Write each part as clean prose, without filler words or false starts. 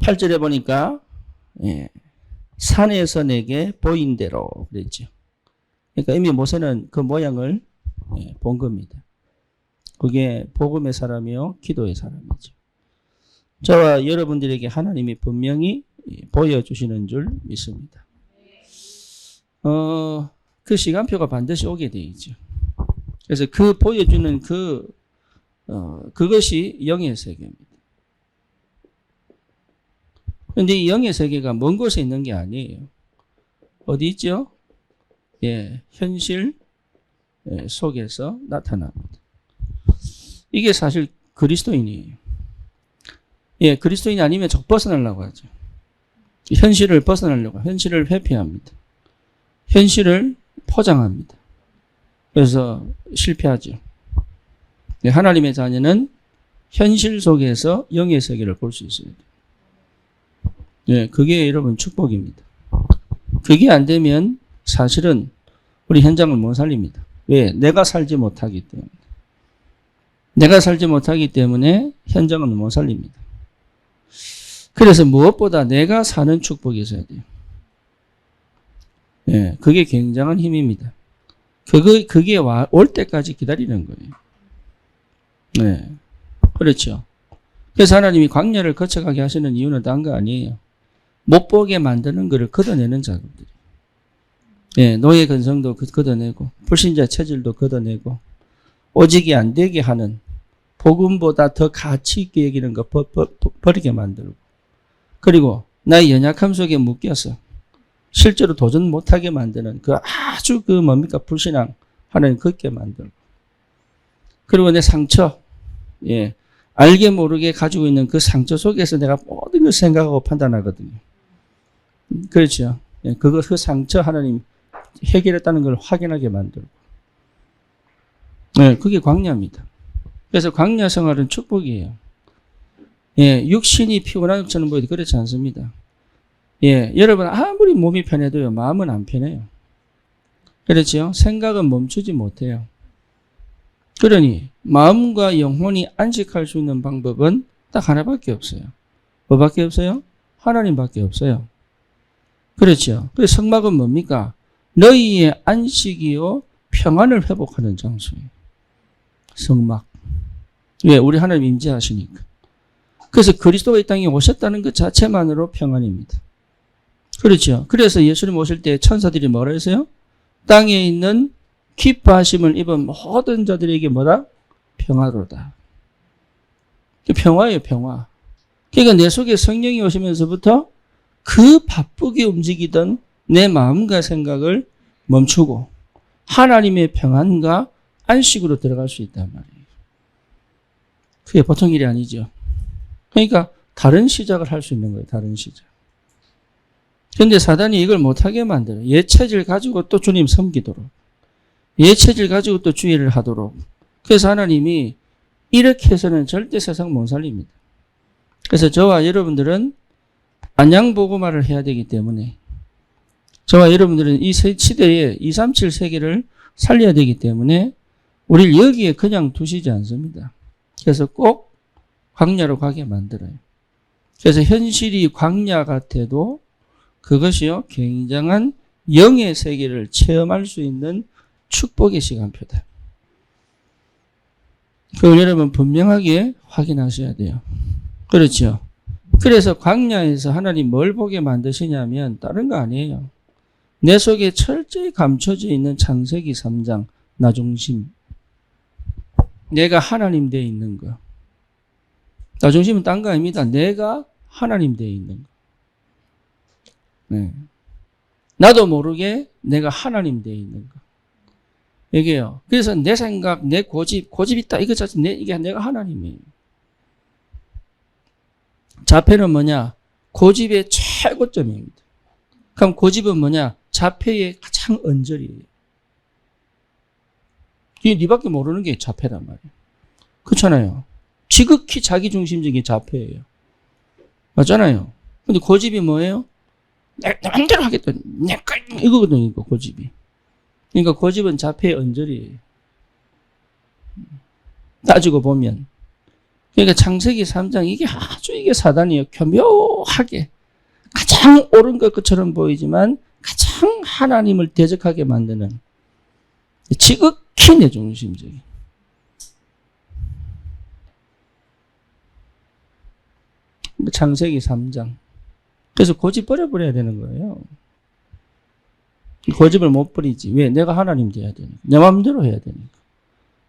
8절에 보니까 산에서 내게 보인 대로 그랬죠. 그러니까 이미 모세는 그 모양을 본 겁니다. 그게 복음의 사람이요 기도의 사람이죠. 저와 여러분들에게 하나님이 분명히 보여주시는 줄 믿습니다. 그 시간표가 반드시 오게 되어 있죠. 그래서 그 보여주는 그것이 영의 세계입니다. 그런데 이 영의 세계가 먼 곳에 있는 게 아니에요. 어디 있죠? 현실 속에서 나타납니다. 이게 사실 그리스도인이에요. 그리스도인이 아니면 적 벗어나려고 하죠. 현실을 벗어나려고, 현실을 회피합니다. 현실을 포장합니다. 그래서 실패하죠. 하나님의 자녀는 현실 속에서 영의 세계를 볼 수 있어야 돼요. 그게 여러분 축복입니다. 그게 안 되면 사실은 우리 현장을 못 살립니다. 왜? 내가 살지 못하기 때문에. 내가 살지 못하기 때문에 현장은 못 살립니다. 그래서 무엇보다 내가 사는 축복이 있어야 돼요. 그게 굉장한 힘입니다. 그게 올 때까지 기다리는 거예요. 그렇죠. 그래서 하나님이 광야를 거쳐가게 하시는 이유는 딴 거 아니에요. 못 보게 만드는 것을 걷어내는 작업들이. 노예 근성도 걷어내고, 불신자 체질도 걷어내고, 오직이 안 되게 하는, 복음보다 더 가치 있게 여기는 거 버리게 만들고, 그리고 나의 연약함 속에 묶여서 실제로 도전 못하게 만드는 그 아주 뭡니까? 불신앙 하나님 걷게 만들고, 그리고 내 상처, 알게 모르게 가지고 있는 그 상처 속에서 내가 모든 걸 생각하고 판단하거든요. 그렇죠. 그 상처 하나님 해결했다는 걸 확인하게 만들고. 그게 광야입니다. 그래서 광야 생활은 축복이에요. 육신이 피곤한 것처럼 보여도 그렇지 않습니다. 여러분 아무리 몸이 편해도요, 마음은 안 편해요. 그렇죠? 생각은 멈추지 못해요. 그러니 마음과 영혼이 안식할 수 있는 방법은 딱 하나밖에 없어요. 뭐밖에 없어요? 하나님밖에 없어요. 그렇죠. 그래서 성막은 뭡니까? 너희의 안식이요 평안을 회복하는 장소예요. 성막. 왜? 우리 하나님 임재하시니까. 그래서 그리스도가 이 땅에 오셨다는 것 자체만으로 평안입니다. 그렇죠. 그래서 예수님 오실 때 천사들이 뭐라 했어요? 땅에 있는 기뻐하심을 입은 모든 자들에게 뭐다? 평화로다. 평화예요, 평화. 그러니까 내 속에 성령이 오시면서부터 그 바쁘게 움직이던 내 마음과 생각을 멈추고 하나님의 평안과 안식으로 들어갈 수 있단 말이에요. 그게 보통 일이 아니죠. 그러니까 다른 시작을 할 수 있는 거예요. 다른 시작. 그런데 사단이 이걸 못하게 만들어요. 옛 체질 가지고 또 주님 섬기도록. 옛 체질 가지고 또 주의를 하도록. 그래서 하나님이 이렇게 해서는 절대 세상 못 살립니다. 그래서 저와 여러분들은 안양보고말을 해야 되기 때문에, 저와 여러분들은 이 시대에 237 세계를 살려야 되기 때문에 우리를 여기에 그냥 두시지 않습니다. 그래서 꼭 광야로 가게 만들어요. 그래서 현실이 광야 같아도 그것이요 굉장한 영의 세계를 체험할 수 있는 축복의 시간표다. 그걸 여러분 분명하게 확인하셔야 돼요. 그렇죠. 그래서 광야에서 하나님 뭘 보게 만드시냐면 다른 거 아니에요. 내 속에 철저히 감춰져 있는 창세기 3장 나 중심. 내가 하나님 되어 있는 거. 나 중심은 딴 거 아닙니다. 내가 하나님 되어 있는 거. 나도 모르게 내가 하나님 되어 있는 거. 이게요. 그래서 내 생각, 내 고집 있다. 이거 자체 이게 내가 하나님이에요. 자폐는 뭐냐? 고집의 최고점입니다. 그럼 고집은 뭐냐? 자폐의 가장 언저리예요. 이게 니밖에 모르는 게 자폐란 말이에요. 그렇잖아요. 지극히 자기중심적인 자폐예요. 맞잖아요. 근데 고집이 뭐예요? 내 마음대로 하겠다. 이거거든요, 이거 고집이. 그러니까 고집은 자폐의 언저리예요. 따지고 보면. 그러니까 창세기 3장 이게 아주 이게 사단이에요. 교묘하게 가장 옳은 것처럼 보이지만 가장 하나님을 대적하게 만드는 지극히 내중심적인. 창세기 3장. 그래서 고집 버려버려야 되는 거예요. 고집을 못 버리지. 왜? 내가 하나님 돼야 되니까. 내 마음대로 해야 되니까.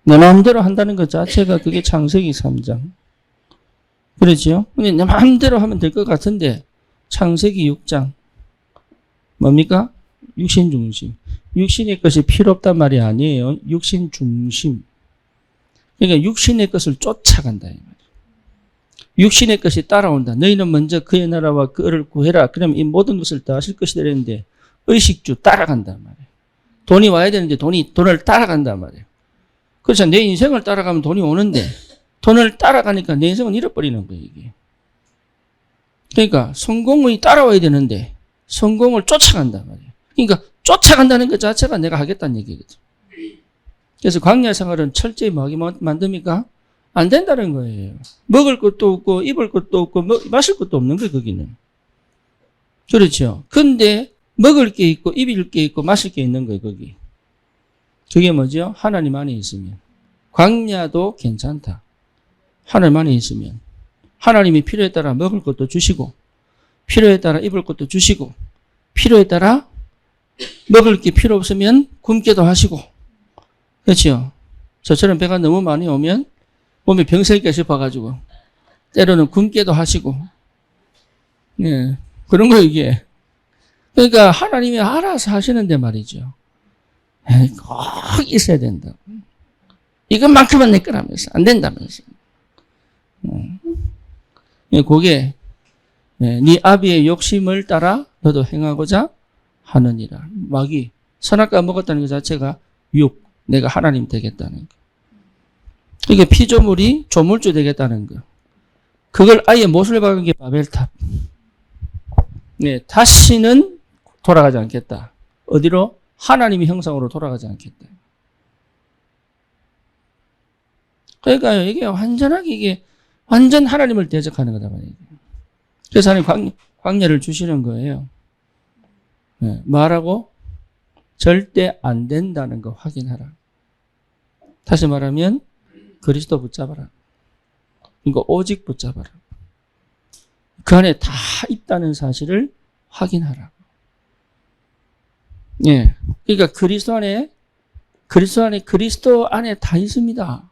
내 마음대로 한다는 것 자체가 그게 창세기 3장. 그렇죠? 근데 내 마음대로 하면 될 것 같은데 창세기 6장. 뭡니까? 육신 중심. 육신의 것이 필요 없단 말이 아니에요. 육신 중심. 그러니까 육신의 것을 쫓아간다. 이 말이에요. 육신의 것이 따라온다. 너희는 먼저 그의 나라와 그를 구해라. 그러면 이 모든 것을 다 하실 것이다. 이랬는데 의식주 따라간단 말이에요. 돈이 와야 되는데 돈을 따라간단 말이에요. 그렇죠. 내 인생을 따라가면 돈이 오는데 돈을 따라가니까 내 인생은 잃어버리는 거예요. 이게. 그러니까 성공이 따라와야 되는데 성공을 쫓아간단 말이에요. 그러니까 쫓아간다는 것 자체가 내가 하겠다는 얘기거든. 그래서 광야 생활은 철저히 뭐하게 만듭니까? 안 된다는 거예요. 먹을 것도 없고 입을 것도 없고 마실 것도 없는 거예요. 거기는. 그렇죠. 근데 먹을 게 있고 입을 게 있고 마실 게 있는 거예요. 거기. 그게 뭐죠? 하나님 안에 있으면. 광야도 괜찮다. 하나님 안에 있으면. 하나님이 필요에 따라 먹을 것도 주시고 필요에 따라 입을 것도 주시고 필요에 따라 먹을 게 필요 없으면 굶게도 하시고. 그렇죠. 저처럼 배가 너무 많이 오면 몸에 병sel까 싶어가지고 때로는 굶게도 하시고. 예, 그런 거 이게. 그러니까 하나님이 알아서 하시는데 말이죠. 꼭 있어야 된다. 이것만큼은 내 거라면서 안 된다면서. 그게 네 아비의 욕심을 따라 너도 행하고자 하느니라. 마귀 선악과 먹었다는 것 자체가 육, 내가 하나님 되겠다는 거. 이게 피조물이 조물주 되겠다는 거. 그걸 아예 못을 박은 게 바벨탑. 네, 다시는 돌아가지 않겠다. 어디로? 하나님의 형상으로 돌아가지 않겠다. 그러니까요, 이게 완전하게 이게 완전 하나님을 대적하는 거다 말이에요. 그래서 하나님 광야를 주시는 거예요. 네, 말하고 절대 안 된다는 거 확인하라. 다시 말하면 그리스도 붙잡아라. 이거 오직 붙잡아라. 그 안에 다 있다는 사실을 확인하라. 예. 그러니까 그리스도 안에 다 있습니다.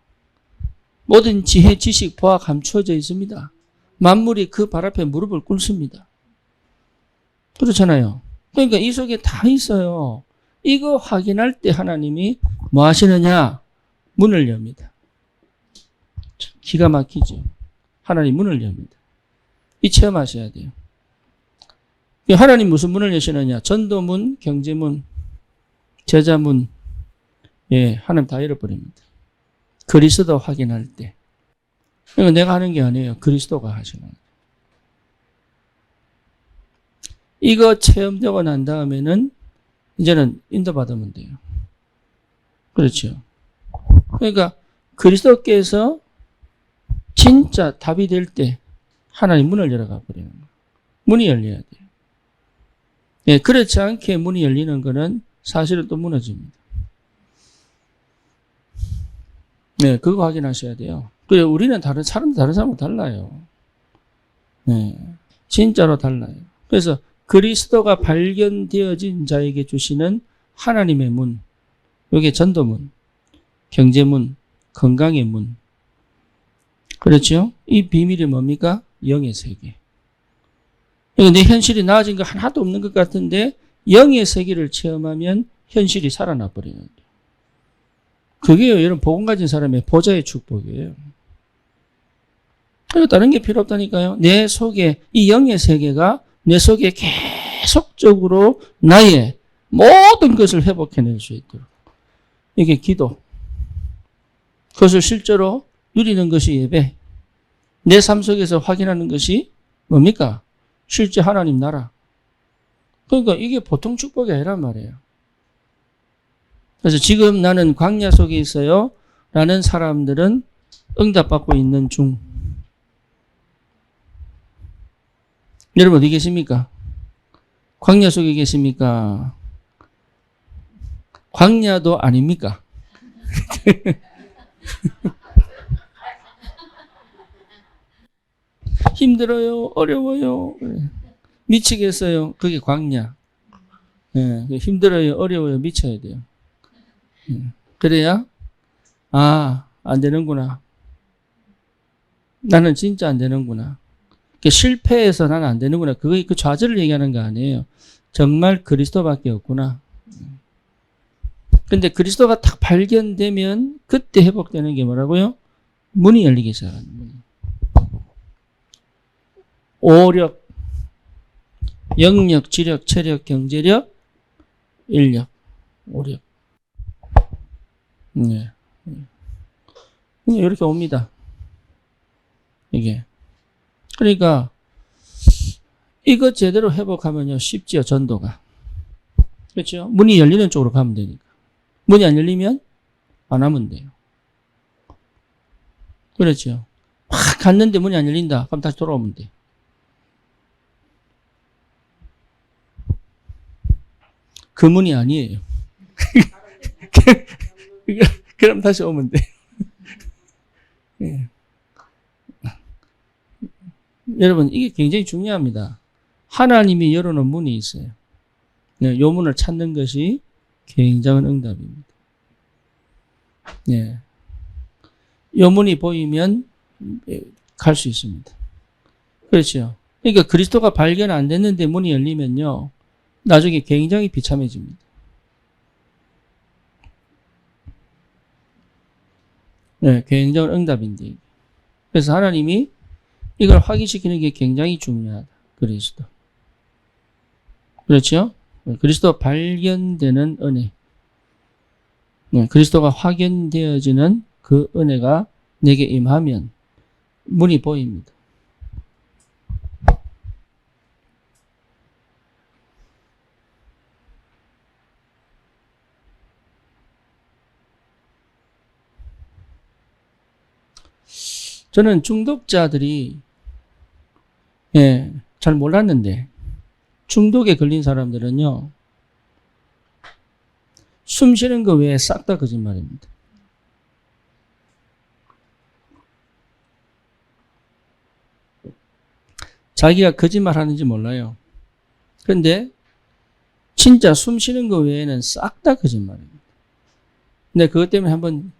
모든 지혜, 지식, 보아 감추어져 있습니다. 만물이 그 발 앞에 무릎을 꿇습니다. 그렇잖아요. 그러니까 이 속에 다 있어요. 이거 확인할 때 하나님이 뭐 하시느냐? 문을 엽니다. 기가 막히죠. 하나님 문을 엽니다. 이 체험하셔야 돼요. 하나님 무슨 문을 여시느냐? 전도문, 경제문, 제자문. 예, 하나님 다 열어버립니다. 그리스도 확인할 때. 그러니까 내가 하는 게 아니에요. 그리스도가 하시는 거예요. 이거 체험되고 난 다음에는 이제는 인도받으면 돼요. 그렇죠. 그러니까 그리스도께서 진짜 답이 될 때 하나님 문을 열어가 버리는 거예요. 문이 열려야 돼요. 예, 그렇지 않게 문이 열리는 거는 사실은 또 무너집니다. 네, 그거 확인하셔야 돼요. 그래, 우리는 다른 사람하고 달라요. 네, 진짜로 달라요. 그래서 그리스도가 발견되어진 자에게 주시는 하나님의 문, 이게 전도문, 경제문, 건강의 문. 그렇죠? 이 비밀이 뭡니까? 영의 세계. 내 현실이 나아진 거 하나도 없는 것 같은데 영의 세계를 체험하면 현실이 살아나 버리는 거예요. 그게 여러분 복음 가진 사람의 보좌의 축복이에요. 그리고 다른 게 필요 없다니까요. 내 속에 이 영의 세계가 내 속에 계속적으로 나의 모든 것을 회복해낼 수 있도록. 이게 기도. 그것을 실제로 누리는 것이 예배. 내 삶 속에서 확인하는 것이 뭡니까? 실제 하나님 나라. 그러니까 이게 보통 축복이 아니란 말이에요. 그래서 지금 나는 광야 속에 있어요 라는 사람들은 응답받고 있는 중. 여러분 어디 계십니까? 광야 속에 계십니까? 광야도 아닙니까? 힘들어요, 어려워요, 미치겠어요. 그게 광야. 예, 힘들어요, 어려워요, 미쳐야 돼요. 그래야 안 되는구나. 나는 진짜 안 되는구나. 실패해서 나는 안 되는구나. 그 좌절을 얘기하는 거 아니에요. 정말 그리스도밖에 없구나. 근데 그리스도가 딱 발견되면 그때 회복되는 게 뭐라고요? 문이 열리기 시작하는 문이. 오력, 영력, 지력, 체력, 경제력, 인력, 오력. 네. 이렇게 옵니다. 이게. 그러니까 이거 제대로 회복하면요 쉽지요. 전도가. 그렇죠? 문이 열리는 쪽으로 가면 되니까. 문이 안 열리면 안 하면 돼요. 그렇죠? 막 갔는데 문이 안 열린다. 그럼 다시 돌아오면 돼. 그 문이 아니에요. 그럼 다시 오면 돼. 예. 여러분 이게 굉장히 중요합니다. 하나님이 열어놓은 문이 있어요. 이 문을 찾는 것이 굉장한 응답입니다. 이 문이 보이면 갈 수 있습니다. 그렇죠. 그러니까 그리스도가 발견 안 됐는데 문이 열리면요 나중에 굉장히 비참해집니다. 굉장한 응답인데. 그래서 하나님이 이걸 확인시키는 게 굉장히 중요하다. 그리스도. 그렇죠? 그리스도 발견되는 은혜. 그리스도가 확인되어지는 그 은혜가 내게 임하면 문이 보입니다. 저는 중독자들이 잘 몰랐는데 중독에 걸린 사람들은요 숨 쉬는 거 외에 싹 다 거짓말입니다. 자기가 거짓말 하는지 몰라요. 그런데 진짜 숨 쉬는 거 외에는 싹 다 거짓말입니다. 근데 그것 때문에 한번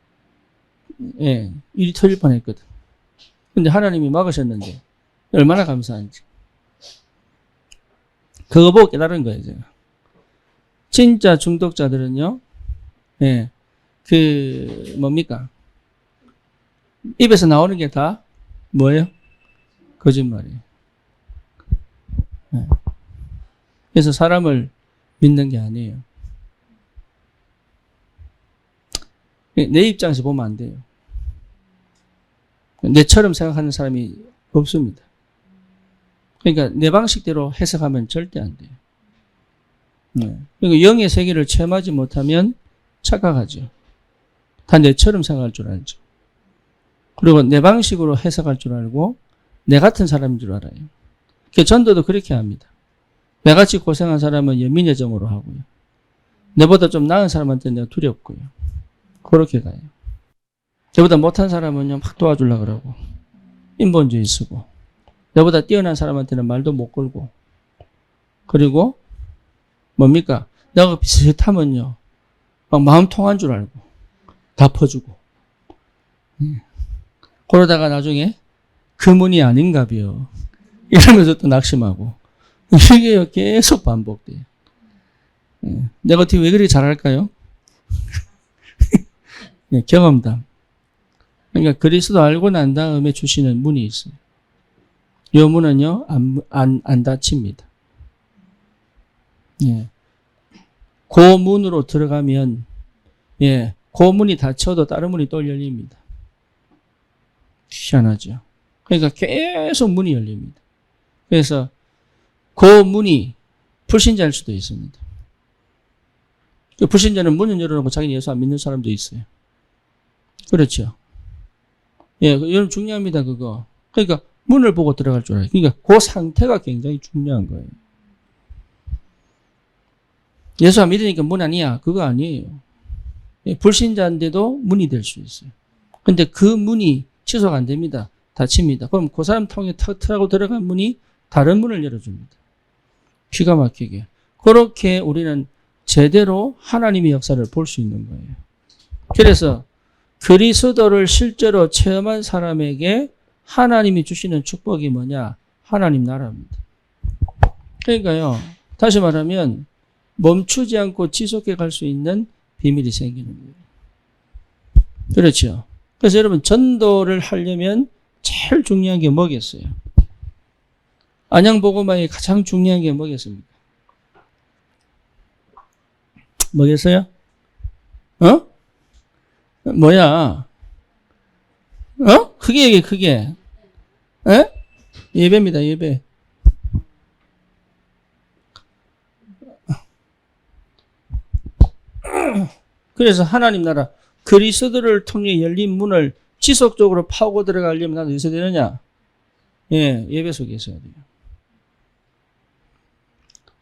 일이 터질 뻔했거든. 근데 하나님이 막으셨는데 얼마나 감사한지. 그거 보고 깨달은 거예요, 제가. 진짜 중독자들은요, 뭡니까? 입에서 나오는 게 다 뭐예요? 거짓말이에요. 그래서 사람을 믿는 게 아니에요. 내 입장에서 보면 안 돼요. 내처럼 생각하는 사람이 없습니다. 그러니까 내 방식대로 해석하면 절대 안 돼요. 그러니까 영의 세계를 체험하지 못하면 착각하죠. 다 내처럼 생각할 줄 알죠. 그리고 내 방식으로 해석할 줄 알고 내 같은 사람인 줄 알아요. 그 전도도 그렇게 합니다. 내같이 고생한 사람은 연민여정으로 하고요. 내보다 좀 나은 사람한테 내가 두렵고요. 그렇게 가요. 내보다 못한 사람은요 막 도와주려고 그러고 인본주의 쓰고 내보다 뛰어난 사람한테는 말도 못 걸고 그리고 뭡니까? 내가 비슷하면요 막 마음 통한 줄 알고 다 퍼주고 그러다가 나중에 그문이 아닌가벼 이러면서 또 낙심하고 이게 계속 반복돼요. 내가 어떻게 왜 그렇게 잘할까요? 경험담. 그러니까 그리스도 알고 난 다음에 주시는 문이 있어요. 이 문은요 안 닫힙니다. 그 문으로 들어가면 그 문이 닫혀도 다른 문이 또 열립니다. 희한하죠. 그러니까 계속 문이 열립니다. 그래서 그 문이 불신자일 수도 있습니다. 그 불신자는 문을 열어놓고 자기는 예수 안 믿는 사람도 있어요. 그렇죠. 이건 중요합니다, 그거. 그러니까 문을 보고 들어갈 줄 알아요. 그러니까 그 상태가 굉장히 중요한 거예요. 예수 안 믿으니까 문 아니야. 그거 아니에요. 불신자인데도 문이 될 수 있어요. 근데 그 문이 취소가 안 됩니다. 닫힙니다. 그럼 그 사람 통해 탁하고 들어간 문이 다른 문을 열어줍니다. 기가 막히게. 그렇게 우리는 제대로 하나님의 역사를 볼 수 있는 거예요. 그래서 그리스도를 실제로 체험한 사람에게 하나님이 주시는 축복이 뭐냐? 하나님 나라입니다. 그러니까요. 다시 말하면 멈추지 않고 지속해 갈 수 있는 비밀이 생기는 거예요. 그렇죠. 그래서 여러분 전도를 하려면 제일 중요한 게 뭐겠어요? 안양복음화에 가장 중요한 게 뭐겠습니까? 뭐겠어요? 뭐야? 크게 얘기해, 크게. 에? 예배입니다, 예배. 그래서 하나님 나라, 그리스도를 통해 열린 문을 지속적으로 파고 들어가려면 나도 어디서 되느냐? 예, 예배 속에 있어야 돼요.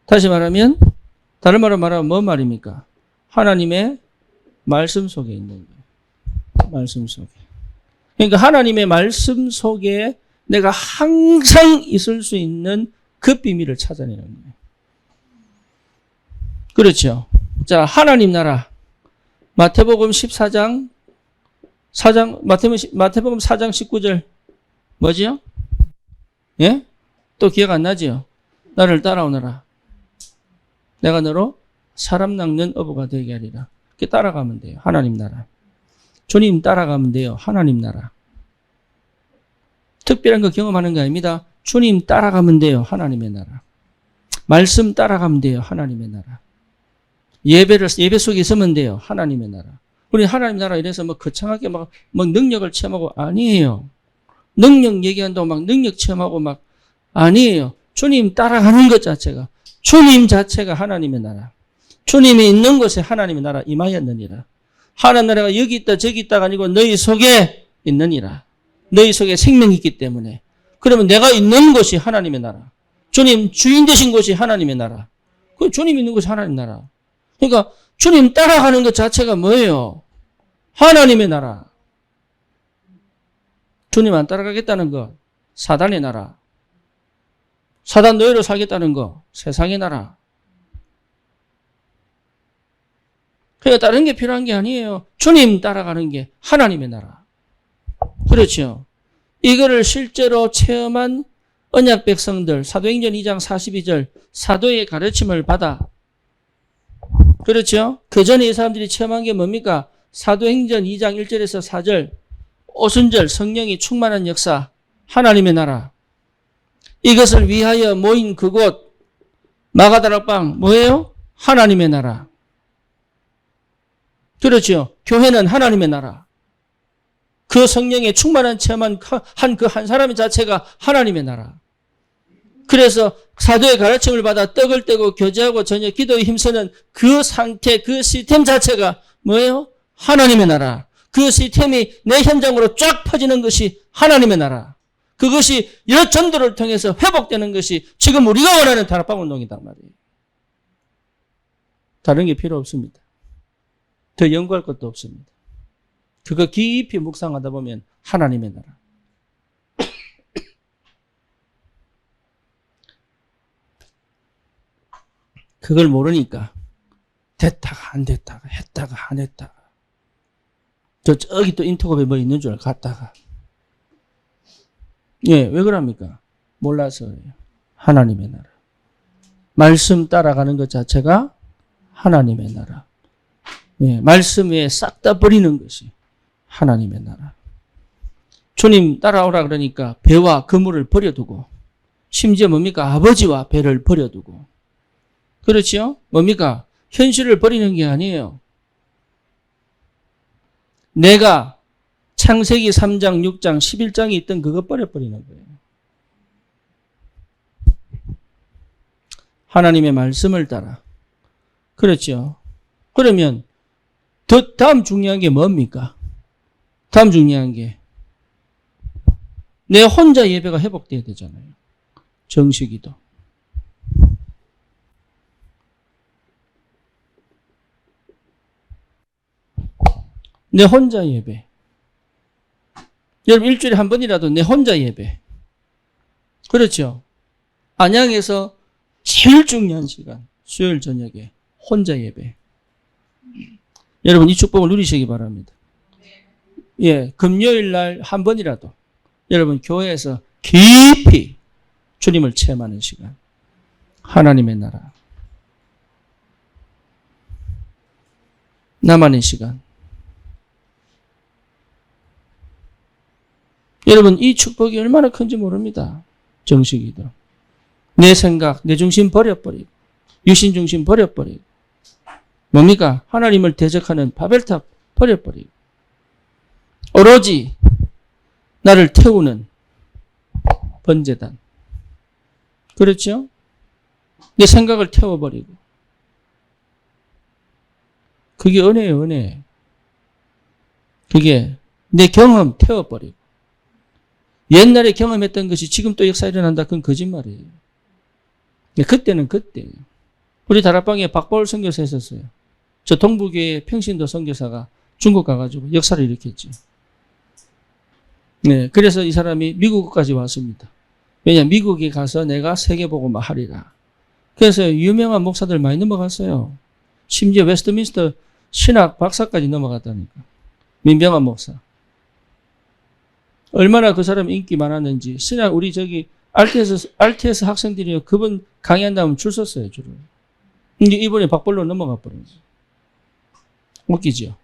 다시 말하면, 다른 말로 말하면 뭔 말입니까? 하나님의 말씀 속에 있는 거예요. 말씀 속에. 그러니까 하나님의 말씀 속에 내가 항상 있을 수 있는 그 비밀을 찾아내는 거예요. 그렇죠. 자, 하나님 나라. 마태복음 14장, 마태복음 4장 19절. 뭐지요? 예? 또 기억 안 나지요? 나를 따라오너라. 내가 너로 사람 낚는 어부가 되게 하리라. 이렇게 따라가면 돼요. 하나님 나라. 주님 따라가면 돼요. 하나님 나라. 특별한 거 경험하는 거 아닙니다. 주님 따라가면 돼요. 하나님의 나라. 말씀 따라가면 돼요. 하나님의 나라. 예배 속에 있으면 돼요. 하나님의 나라. 우리 하나님 나라 이래서 뭐 거창하게 막 능력을 체험하고 아니에요. 능력 얘기한다고 막 능력 체험하고 막 아니에요. 주님 따라가는 것 자체가 주님 자체가 하나님의 나라. 주님이 있는 곳에 하나님의 나라 임하였느니라. 하나님 나라가 여기 있다 저기 있다가 아니고 너희 속에 있느니라. 너희 속에 생명이 있기 때문에. 그러면 내가 있는 곳이 하나님의 나라. 주님 주인 되신 곳이 하나님의 나라. 그 주님 있는 곳이 하나님 나라. 그러니까 주님 따라가는 것 자체가 뭐예요? 하나님의 나라. 주님 안 따라가겠다는 거 사단의 나라. 사단 노예로 살겠다는 거 세상의 나라. 그러니까 다른 게 필요한 게 아니에요. 주님 따라가는 게 하나님의 나라. 그렇죠. 이거를 실제로 체험한 언약 백성들 사도행전 2장 42절 사도의 가르침을 받아. 그렇죠. 그 전에 이 사람들이 체험한 게 뭡니까? 사도행전 2장 1절에서 4절 오순절 성령이 충만한 역사 하나님의 나라. 이것을 위하여 모인 그곳 마가다락방 뭐예요? 하나님의 나라. 그렇죠. 교회는 하나님의 나라. 그 성령에 충만한 체험한 한 사람 자체가 하나님의 나라. 그래서 사도의 가르침을 받아 떡을 떼고 교제하고 전혀 기도에 힘쓰는 그 상태, 그 시스템 자체가 뭐예요? 하나님의 나라. 그 시스템이 내 현장으로 쫙 퍼지는 것이 하나님의 나라. 그것이 이 전도를 통해서 회복되는 것이 지금 우리가 원하는 다락방 운동이단 말이에요. 다른 게 필요 없습니다. 더 연구할 것도 없습니다. 그거 깊이 묵상하다 보면 하나님의 나라. 그걸 모르니까 됐다가 안 됐다가 했다가 안 했다가 저기 또 인터뷰에 뭐 있는 줄 갔다가 예, 왜 그럽니까? 몰라서 그래요. 하나님의 나라. 말씀 따라가는 것 자체가 하나님의 나라. 예, 말씀 외에 싹 다 버리는 것이 하나님의 나라. 주님 따라오라 그러니까 배와 그물을 버려두고 심지어 뭡니까? 아버지와 배를 버려두고 그렇죠? 뭡니까? 현실을 버리는 게 아니에요. 내가 창세기 3장, 6장, 11장에 있던 그거 버려버리는 거예요. 하나님의 말씀을 따라. 그렇죠? 그러면 다음 중요한 게 뭡니까? 다음 중요한 게 내 혼자 예배가 회복돼야 되잖아요. 정식기도. 내 혼자 예배. 여러분 일주일에 한 번이라도 내 혼자 예배. 그렇죠. 안양에서 제일 중요한 시간. 수요일 저녁에 혼자 예배. 여러분 이 축복을 누리시기 바랍니다. 예, 금요일 날 한 번이라도 여러분 교회에서 깊이 주님을 체험하는 시간. 하나님의 나라. 나만의 시간. 여러분 이 축복이 얼마나 큰지 모릅니다. 정식이도. 내 생각, 내 중심 버려버리고 유신 중심 버려버리고 뭡니까? 하나님을 대적하는 바벨탑 버려버리고 오로지 나를 태우는 번제단. 그렇죠? 내 생각을 태워버리고 그게 은혜예요, 은혜. 그게 내 경험 태워버리고 옛날에 경험했던 것이 지금 또 역사 일어난다. 그건 거짓말이에요. 그때는 그때예요. 우리 다락방에 박바울 선교사 했었어요. 저 동부교회 평신도 선교사가 중국 가가지고 역사를 일으켰죠. 네, 그래서 이 사람이 미국까지 왔습니다. 왜냐, 미국에 가서 내가 세계복음화 하리라. 그래서 유명한 목사들 많이 넘어갔어요. 심지어 웨스트민스터 신학 박사까지 넘어갔다니까. 민병환 목사. 얼마나 그 사람 인기 많았는지. 신학 우리 저기 RTS 학생들이요. 그분 강의한다면 줄 섰어요, 줄을. 근데 이번에 박벌로 넘어가 버렸어요. 웃기죠?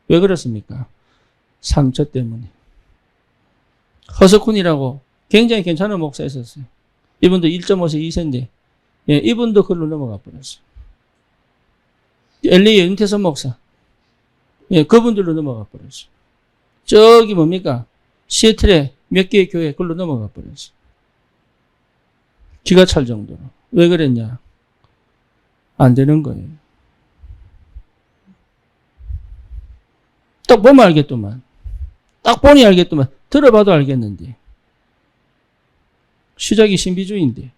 왜 그렇습니까? 상처 때문에. 허스쿤이라고 굉장히 괜찮은 목사 있었어요. 이분도 1.5세 2세인데, 예, 이분도 그걸로 넘어가 버렸어요. LA 윤태선 목사. 예, 그분들로 넘어가 버렸어요. 저기 뭡니까? 시애틀에 몇 개의 교회 그걸로 넘어가 버렸어요. 기가 찰 정도로. 왜 그랬냐? 안 되는 거예요. 딱 보면 알겠더만. 딱 보니 알겠더만. 들어봐도 알겠는데. 시작이 신비주의인데.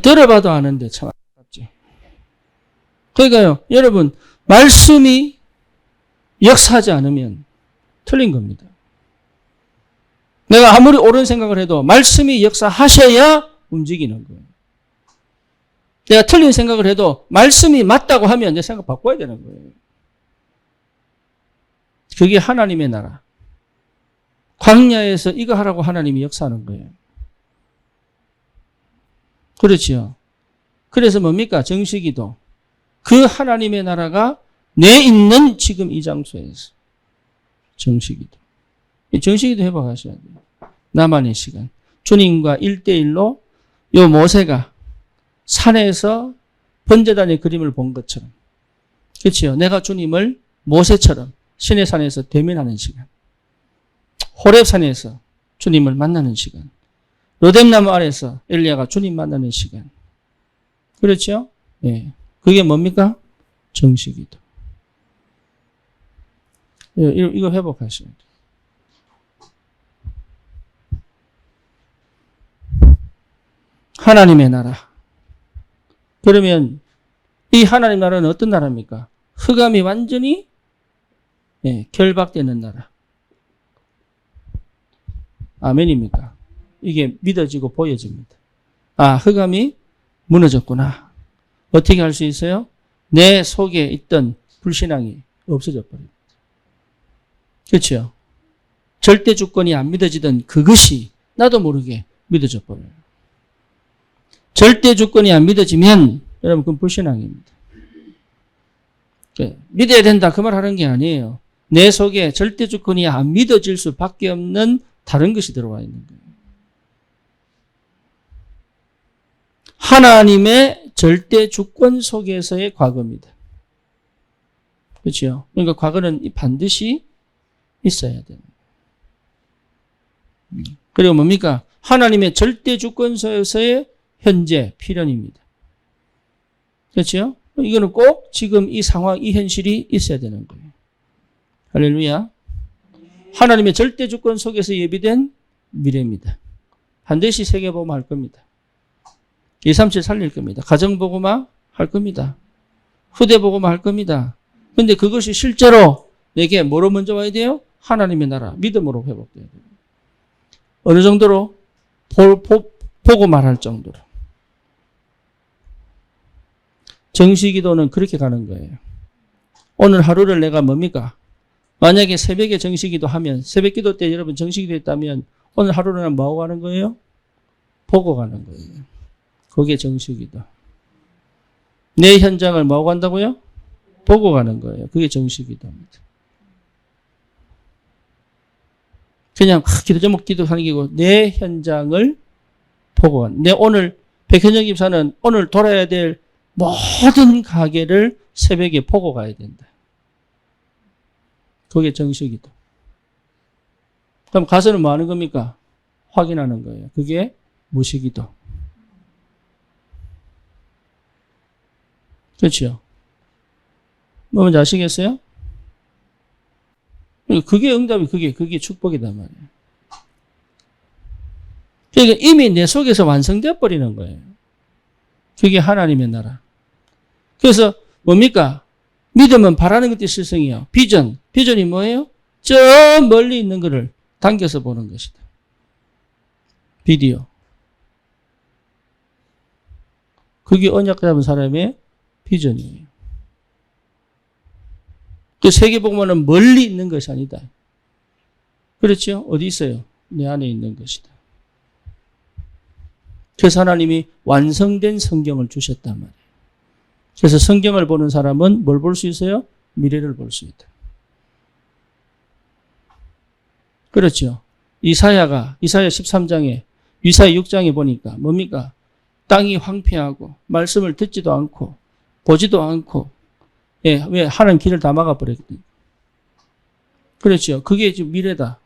들어봐도 아는데 참 아깝지. 그러니까요, 여러분, 말씀이 역사하지 않으면 틀린 겁니다. 내가 아무리 옳은 생각을 해도 말씀이 역사하셔야 움직이는 거예요. 내가 틀린 생각을 해도 말씀이 맞다고 하면 내 생각 바꿔야 되는 거예요. 그게 하나님의 나라. 광야에서 이거 하라고 하나님이 역사하는 거예요. 그렇지요. 그래서 뭡니까? 정식기도. 그 하나님의 나라가 내 있는 지금 이 장소에서. 정식기도. 정식기도 해봐가셔야 돼요. 나만의 시간. 주님과 1대1로 요 모세가 산에서 번제단의 그림을 본 것처럼. 그렇지요. 내가 주님을 모세처럼 신의 산에서 대면하는 시간. 호렙산에서 주님을 만나는 시간. 로뎀나무 아래서 엘리야가 주님 만나는 시간. 그렇죠? 예. 그게 뭡니까? 정식이다. 이거 회복하셔야 돼요. 하나님의 나라. 그러면 이 하나님 나라는 어떤 나라입니까? 흑암이 완전히 결박되는 나라. 아멘입니까? 이게 믿어지고 보여집니다. 아, 흑암이 무너졌구나. 어떻게 할 수 있어요? 내 속에 있던 불신앙이 없어져 버립니다. 그렇죠? 절대 주권이 안 믿어지던 그것이 나도 모르게 믿어져 버려요. 절대 주권이 안 믿어지면 여러분 그건 불신앙입니다. 믿어야 된다 그 말 하는 게 아니에요. 내 속에 절대 주권이 안 믿어질 수밖에 없는 다른 것이 들어와 있는 거예요. 하나님의 절대 주권 속에서의 과거입니다. 그렇죠? 그러니까 과거는 반드시 있어야 되는 거예요. 그리고 뭡니까? 하나님의 절대 주권 속에서의 현재, 필연입니다. 그렇죠? 이거는 꼭 지금 이 상황, 이 현실이 있어야 되는 거예요. 할렐루야. 하나님의 절대 주권 속에서 예비된 미래입니다. 반드시 세계복음 할 겁니다. 237 살릴 겁니다. 가정복음화 할 겁니다. 후대복음화 할 겁니다. 근데 그것이 실제로 내게 뭐로 먼저 와야 돼요? 하나님의 나라, 믿음으로 회복돼야 돼요. 어느 정도로? 보고 말할 정도로. 정시기도는 그렇게 가는 거예요. 오늘 하루를 내가 뭡니까? 만약에 새벽에 정시기도 하면, 새벽기도 때 여러분 정시기도 했다면 오늘 하루는 뭐하고 가는 거예요? 보고 가는 거예요. 그게 정시기도. 내 현장을 뭐하고 간다고요? 보고 가는 거예요. 그게 정시기도입니다. 그냥 기도 제목 기도하는 게고 내 현장을 보고 가는. 내 오늘 백현정 집사는 오늘 돌아야 될 모든 가게를 새벽에 보고 가야 된다. 그게 정시기도. 그럼 가서는 뭐 하는 겁니까? 확인하는 거예요. 그게 무시기도. 그렇죠? 뭔지 아시겠어요? 그게 응답이, 그게 축복이단 말이에요. 그러니까 이미 내 속에서 완성되어 버리는 거예요. 그게 하나님의 나라. 그래서 뭡니까? 믿음은 바라는 것이 실성이에요. 비전. 비전이 뭐예요? 저 멀리 있는 것을 당겨서 보는 것이다. 비디오. 그게 언약 잡은 사람의 비전이에요. 그 세계복음은 멀리 있는 것이 아니다. 그렇죠? 어디 있어요? 내 안에 있는 것이다. 그래서 하나님이 완성된 성경을 주셨단 말이에요. 그래서 성경을 보는 사람은 뭘 볼 수 있어요? 미래를 볼 수 있다. 그렇죠? 이사야 13장에, 이사야 6장에 보니까 뭡니까? 땅이 황폐하고 말씀을 듣지도 않고 보지도 않고 예, 왜? 하나님 길을 다 막아버렸거든요. 그렇죠? 그게 지금 미래다.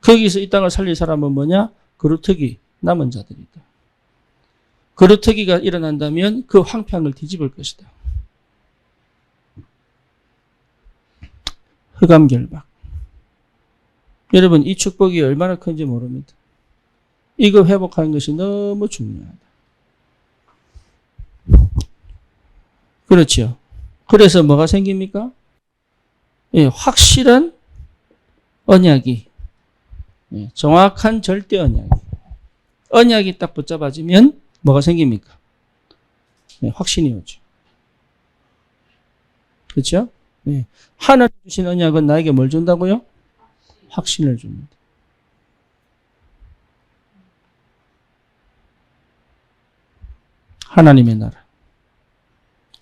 거기서 이 땅을 살릴 사람은 뭐냐? 그루터기, 남은 자들이다. 그루터기가 일어난다면 그 황폐한 걸 뒤집을 것이다. 흑암결박. 여러분, 이 축복이 얼마나 큰지 모릅니다. 이거 회복하는 것이 너무 중요하다. 그렇죠? 그래서 뭐가 생깁니까? 예, 확실한 언약이, 예, 정확한 절대 언약이. 언약이 딱 붙잡아지면 뭐가 생깁니까? 예, 확신이 오죠. 그렇죠? 예, 하나님 주신 언약은 나에게 뭘 준다고요? 확신을 줍니다. 하나님의 나라.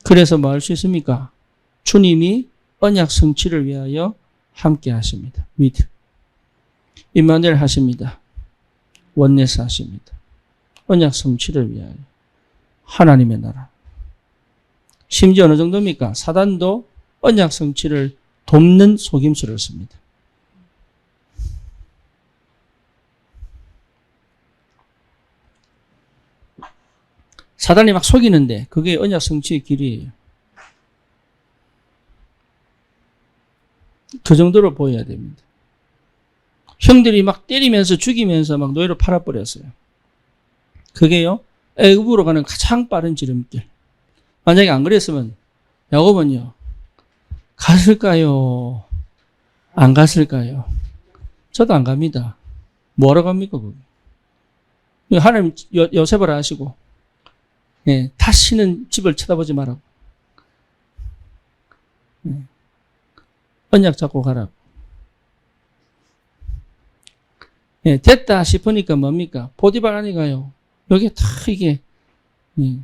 그래서 뭐 할 수 있습니까? 주님이 언약 성취를 위하여 함께 하십니다. 위드. 임마누엘 하십니다. 원네스 하십니다. 언약 성취를 위하여. 하나님의 나라. 심지어 어느 정도입니까? 사단도 언약 성취를 돕는 속임수를 씁니다. 사단이 막 속이는데 그게 언약 성취의 길이에요. 그 정도로 보여야 됩니다. 형들이 막 때리면서 죽이면서 막 노예로 팔아버렸어요. 그게요, 애굽으로 가는 가장 빠른 지름길. 만약에 안 그랬으면 야곱은요, 갔을까요? 안 갔을까요? 저도 안 갑니다. 뭐하러 갑니까, 거기? 하나님 요셉을 하시고, 예, 다시는 집을 쳐다보지 말라고. 예, 언약 잡고 가라고. 예, 됐다 싶으니까 뭡니까? 보디발 아니가요. 여기 다 이게, 예,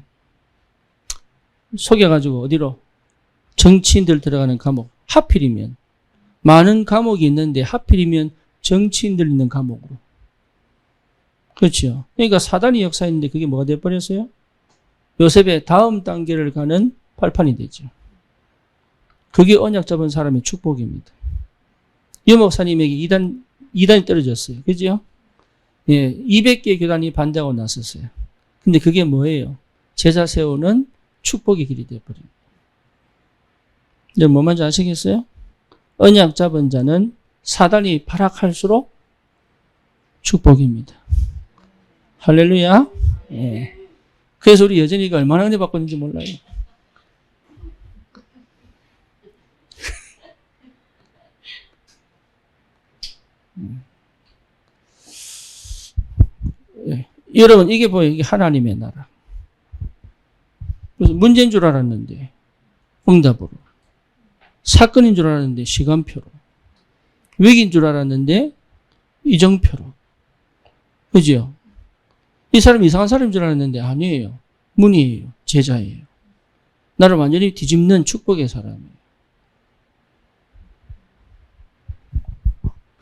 속여가지고 어디로? 정치인들 들어가는 감옥. 하필이면. 많은 감옥이 있는데 하필이면 정치인들 있는 감옥으로. 그렇죠. 그러니까 사단이 역사했는데 그게 뭐가 돼버렸어요? 요셉의 다음 단계를 가는 발판이 되죠. 그게 언약 잡은 사람의 축복입니다. 유 목사님에게 이단이 떨어졌어요. 그죠? 예, 200개의 교단이 반대하고 나섰어요. 근데 그게 뭐예요? 제자 세우는 축복의 길이 되어버립니다. 이제 뭐 말인지 아시겠어요? 언약 잡은 자는 사단이 발악할수록 축복입니다. 할렐루야. 예. 그래서 우리 여전히가 얼마나 은혜 받고 있는지 몰라요. 예. 여러분, 이게 뭐예요? 이게 하나님의 나라. 그래서 문제인 줄 알았는데, 응답으로. 사건인 줄 알았는데, 시간표로. 위기인 줄 알았는데, 이정표로. 그죠? 이 사람이 이상한 사람인 줄 알았는데, 아니에요. 문이에요. 제자예요. 나를 완전히 뒤집는 축복의 사람이에요.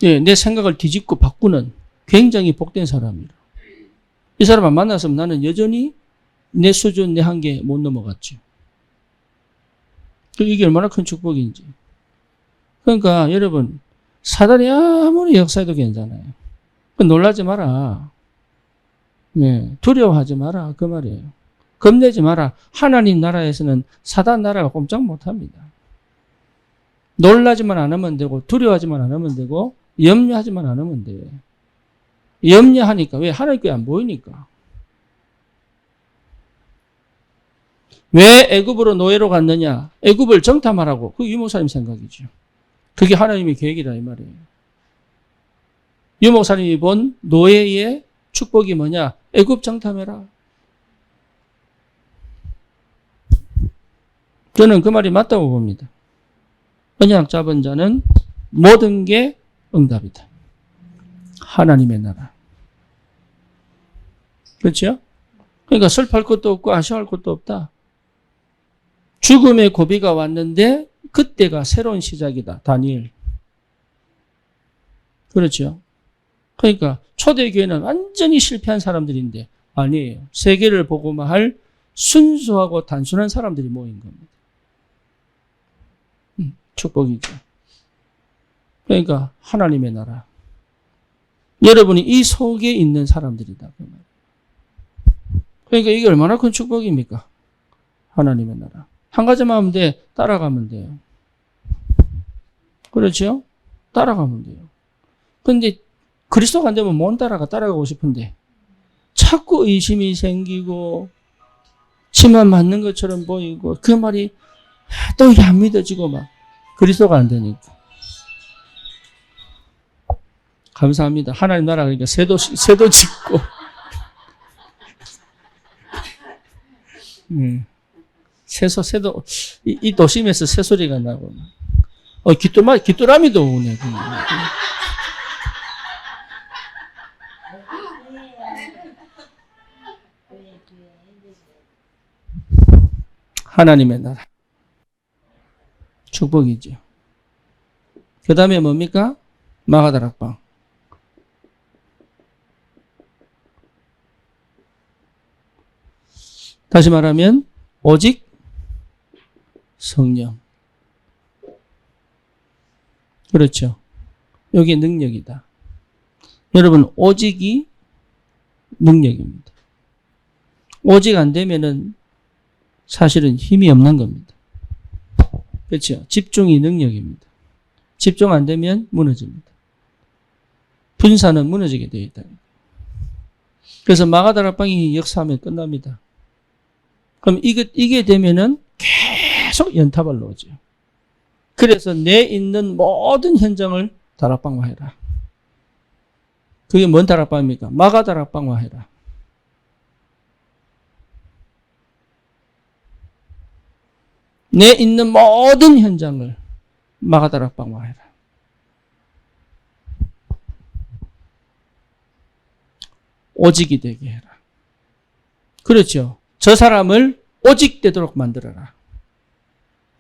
예, 내 생각을 뒤집고 바꾸는 굉장히 복된 사람이라. 이 사람 안 만났으면 나는 여전히 내 수준, 내 한계 못 넘어갔죠. 이게 얼마나 큰 축복인지. 그러니까 여러분, 사단이 아무리 역사해도 괜찮아요. 놀라지 마라. 네, 두려워하지 마라. 그 말이에요. 겁내지 마라. 하나님 나라에서는 사단 나라가 꼼짝 못합니다. 놀라지만 않으면 되고 두려워하지만 않으면 되고 염려하지만 않으면 돼요. 염려하니까 왜? 하나님께 안 보이니까. 왜 애굽으로 노예로 갔느냐? 애굽을 정탐하라고. 그 유목사님 생각이죠. 그게 하나님의 계획이다 이 말이에요. 유목사님이 본 노예의 축복이 뭐냐? 애굽 정탐해라. 저는 그 말이 맞다고 봅니다. 언약 잡은 자는 모든 게 응답이다. 하나님의 나라. 그렇죠? 그러니까 슬퍼할 것도 없고 아쉬워할 것도 없다. 죽음의 고비가 왔는데 그때가 새로운 시작이다. 다니엘. 그렇죠? 그러니까 초대교회는 완전히 실패한 사람들인데 아니에요. 세계를 보고만 할 순수하고 단순한 사람들이 모인 겁니다. 축복이죠. 그러니까 하나님의 나라. 여러분이 이 속에 있는 사람들이다. 그러니까 이게 얼마나 큰 축복입니까? 하나님의 나라. 한 가지만 하면 돼. 따라가면 돼요. 그렇죠? 따라가면 돼요. 그런데 그리스도가 안 되면 못 따라가고 싶은데 자꾸 의심이 생기고 치만 맞는 것처럼 보이고 그 말이 또 이게 안 믿어지고 막 그리스도가 안 되니까. 감사합니다. 하나님 나라 그러니까 새도 짓고 새도 이 도심에서 새소리가 나고 귀뚜라미도 우네. 하나님의 나라. 축복이죠. 그 다음에 뭡니까? 마가다락방. 다시 말하면 오직 성령. 그렇죠. 여기 능력이다. 여러분 오직이 능력입니다. 오직 안 되면은 사실은 힘이 없는 겁니다. 그렇죠. 집중이 능력입니다. 집중 안 되면 무너집니다. 분사는 무너지게 되어 있다. 그래서 마가다락방이 역사하면 끝납니다. 그럼 이게 되면은 계속 연탑을 놓죠. 그래서 내 있는 모든 현장을 다락방화해라. 그게 뭔 다락방입니까? 마가다락방화해라. 내 있는 모든 현장을 마가다락방화해라. 오직이 되게 해라. 그렇죠. 저 사람을 오직 되도록 만들어라.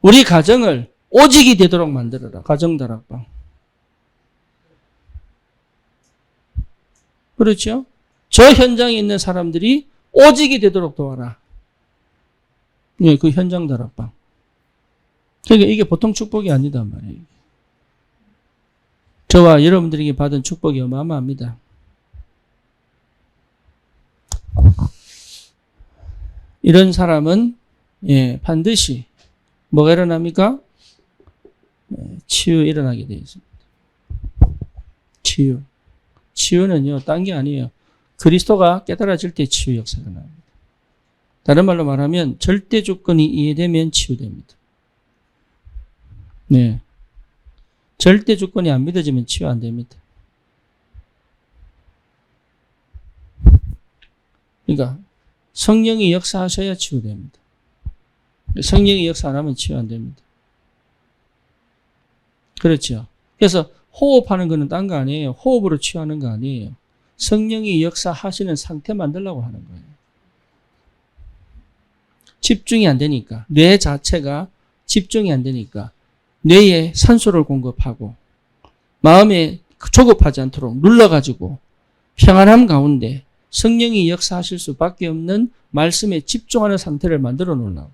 우리 가정을 오직이 되도록 만들어라. 가정다락방. 그렇죠. 저 현장에 있는 사람들이 오직이 되도록 도와라. 네, 그 현장 다락방. 그러니까 이게 보통 축복이 아니다 말이에요. 저와 여러분들에게 받은 축복이 어마어마합니다. 이런 사람은 반드시 뭐가 일어납니까? 치유 일어나게 되어 있습니다. 치유. 치유는요, 딴 게 아니에요. 그리스도가 깨달아질 때 치유 역사가 납니다. 다른 말로 말하면 절대 조건이 이해되면 치유됩니다. 네. 절대 조건이 안 믿어지면 치유 안 됩니다. 그러니까 성령이 역사하셔야 치유됩니다. 성령이 역사 안 하면 치유 안 됩니다. 그렇죠. 그래서 호흡하는 거는 딴 거 아니에요. 호흡으로 치유하는 거 아니에요. 성령이 역사하시는 상태 만들려고 하는 거예요. 집중이 안 되니까, 뇌 자체가 집중이 안 되니까 뇌에 산소를 공급하고 마음에 조급하지 않도록 눌러가지고 평안함 가운데 성령이 역사하실 수밖에 없는 말씀에 집중하는 상태를 만들어 놓으려고.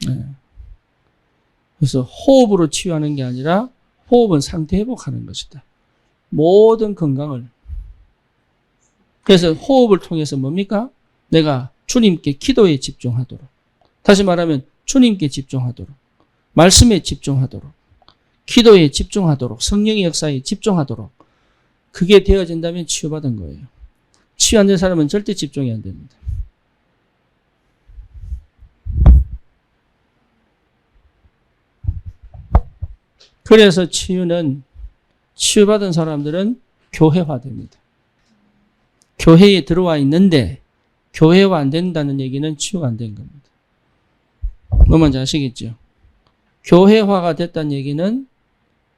네. 그래서 호흡으로 치유하는 게 아니라 호흡은 상태 회복하는 것이다. 모든 건강을. 그래서 호흡을 통해서 뭡니까? 내가 주님께 기도에 집중하도록. 다시 말하면 주님께 집중하도록. 말씀에 집중하도록. 기도에 집중하도록. 성령의 역사에 집중하도록. 그게 되어진다면 치유받은 거예요. 치유 안 된 사람은 절대 집중이 안 됩니다. 그래서 치유받은 사람들은 교회화됩니다. 교회에 들어와 있는데 교회화 안 된다는 얘기는 치유가 안 된 겁니다. 뭔지 아시겠죠? 교회화가 됐다는 얘기는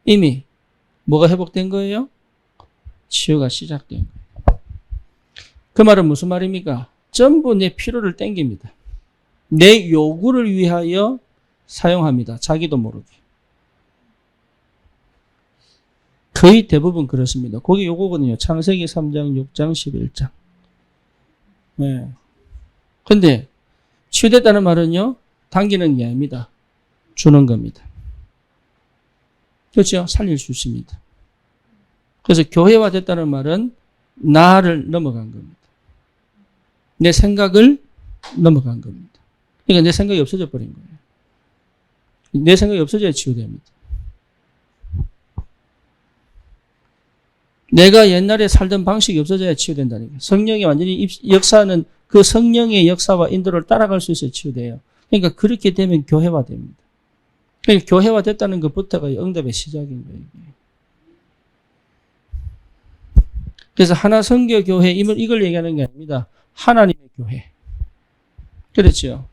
이미 뭐가 회복된 거예요? 치유가 시작된 거예요. 그 말은 무슨 말입니까? 전부 내 필요를 땡깁니다. 내 요구를 위하여 사용합니다. 자기도 모르게. 거의 대부분 그렇습니다. 거기 요거거든요. 창세기 3장, 6장, 11장. 네. 근데 치유됐다는 말은요. 당기는 게 아닙니다. 주는 겁니다. 그렇죠? 살릴 수 있습니다. 그래서 교회화 됐다는 말은 나를 넘어간 겁니다. 내 생각을 넘어간 겁니다. 그러니까 내 생각이 없어져 버린 거예요. 내 생각이 없어져야 치유됩니다. 내가 옛날에 살던 방식이 없어져야 치유된다는 거예요. 성령이 완전히 역사하는 그 성령의 역사와 인도를 따라갈 수 있어야 치유돼요. 그러니까 그렇게 되면 교회화 됩니다. 그러니까 교회화 됐다는 것부터가 응답의 시작인 거예요. 그래서 하나선교교회, 이걸 얘기하는 게 아닙니다. 하나님의 교회. 그렇죠.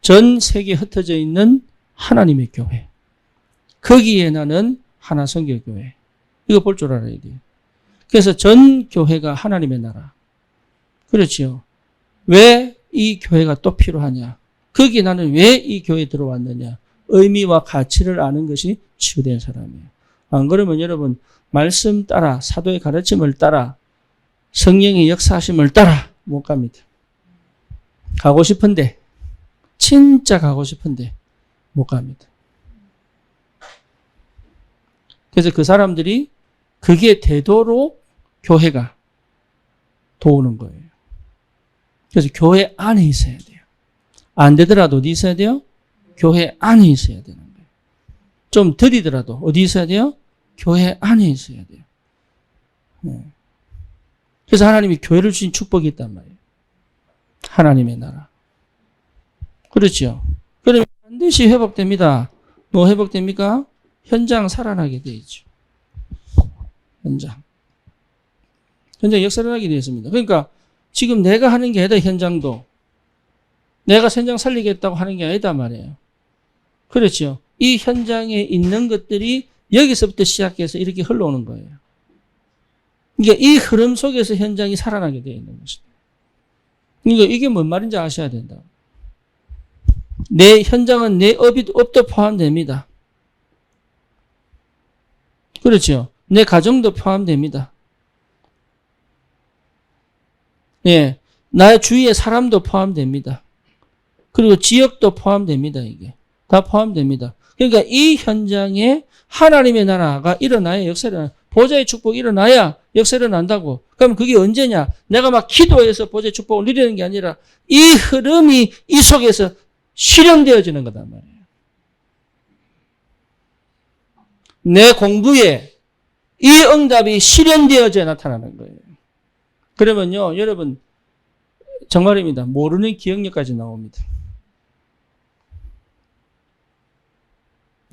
전 세계에 흩어져 있는 하나님의 교회. 거기에 나는 하나선교교회. 이거 볼 줄 알아야 돼요. 그래서 전 교회가 하나님의 나라. 그렇죠. 왜 이 교회가 또 필요하냐? 거기 나는 왜 이 교회에 들어왔느냐? 의미와 가치를 아는 것이 치유된 사람이에요. 안 그러면 여러분 말씀 따라 사도의 가르침을 따라 성령의 역사하심을 따라 못 갑니다. 가고 싶은데 진짜 가고 싶은데 못 갑니다. 그래서 그 사람들이 그게 되도록 교회가 도우는 거예요. 그래서 교회 안에 있어야 돼요. 안 되더라도 어디 있어야 돼요? 교회 안에 있어야 되는 거예요. 좀 들이더라도 어디 있어야 돼요? 교회 안에 있어야 돼요. 네. 그래서 하나님이 교회를 주신 축복이 있단 말이에요. 하나님의 나라. 그렇죠. 그러면 반드시 회복됩니다. 뭐 회복됩니까? 현장 살아나게 되어 있죠. 현장 역사를 하게 되었습니다. 그러니까 지금 내가 하는 게 아니다. 현장도 내가 현장 살리겠다고 하는 게 아니다 말이에요. 그렇죠. 이 현장에 있는 것들이 여기서부터 시작해서 이렇게 흘러오는 거예요. 그러니까 이 흐름 속에서 현장이 살아나게 되어 있는 것입니다. 그러니까 이게 뭔 말인지 아셔야 된다. 내 현장은 내 업도 포함됩니다. 그렇죠. 내 가정도 포함됩니다. 예, 나의 주위의 사람도 포함됩니다. 그리고 지역도 포함됩니다. 이게 다 포함됩니다. 그러니까 이 현장에 하나님의 나라가 일어나야 역사를 일어나. 보좌의 축복이 일어나야 역사를 일어난다고. 그럼 그게 언제냐? 내가 막 기도해서 보좌의 축복을 누리는 게 아니라 이 흐름이 이 속에서 실현되어지는 거단 말이에요. 내 공부에 이 응답이 실현되어져 나타나는 거예요. 그러면요, 여러분, 정말입니다. 모르는 기억력까지 나옵니다.